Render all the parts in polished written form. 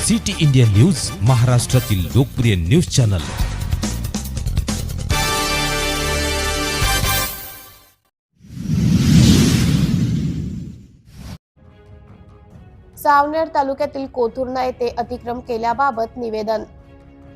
City India news, महाराष्ट्रातील लोकप्रिय news channel. Saoner तालुक्यातील कोथुर्णा येथे अतिक्रमण केल्याबाबत निवेदन।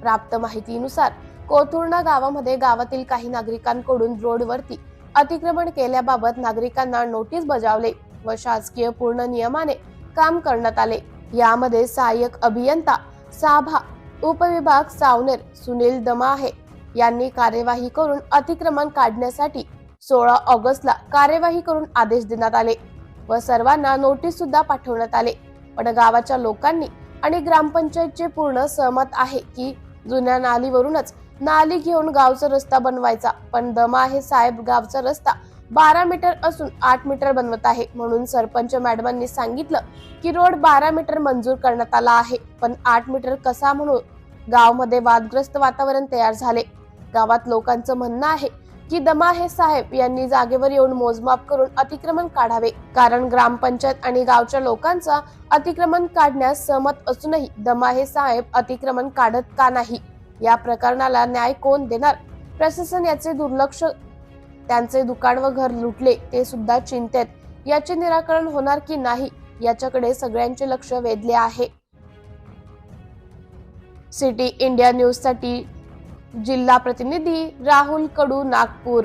प्राप्त माहितीनुसार कोथुर्णा गावामध्ये गावातील काही नागरिकांकडून रोडवरती अतिक्रमण केल्याबाबत नागरिकांना नोटीस बजावले व शासकीय पूर्ण नियमाने काम करण्यात आले। यामध्ये सहाय्यक अभियंता साभा उपविभाग सावनेर सुनील दमाहे यांनी कार्यवाही करून अतिक्रमण काढण्यासाठी 16 ऑगस्टला कार्यवाही करून आदेश देण्यात आले व सर्वांना नोटीस सुद्धा पाठवण्यात आले। पण गावाच्या लोकांनी आणि ग्रामपंचायतचे पूर्ण सहमत आहे की जुन्या नालीवरूनच नाली घेऊन गावचा रस्ता बनवायचा, पण दमाहे साहेब गावचा रस्ता 12 मीटर असून 8 मीटर बनवत आहे। म्हणून सरपंच मॅडमांनी सांगितलं की रोड 12 मीटर मंजूर करण्यात आला आहे, पण 8 मीटर कसा म्हणून गावामध्ये वादग्रस्त वातावरण तयार झाले। गावात लोकांचं म्हणणं आहे की दमाहे साहेब यांनी जागेवर येऊन मोजमाप करून अतिक्रमण काढावे, कारण ग्रामपंचायत आणि गावच्या लोकांचा अतिक्रमण काढण्यास सहमत असूनही दमाहे साहेब अतिक्रमण काढत का नाही? या प्रकरणाला न्याय कोण देणार? प्रशासन याचे दुर्लक्ष, त्यांचे दुकान व घर लुटले ते सुद्धा चिंतेत, याचे निराकरण होणार की नाही याच्याकडे सगळ्यांचे लक्ष वेधले आहे। सिटी इंडिया न्यूज साठी जिल्हा प्रतिनिधी राहुल कडू, नागपूर।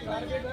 टारगेट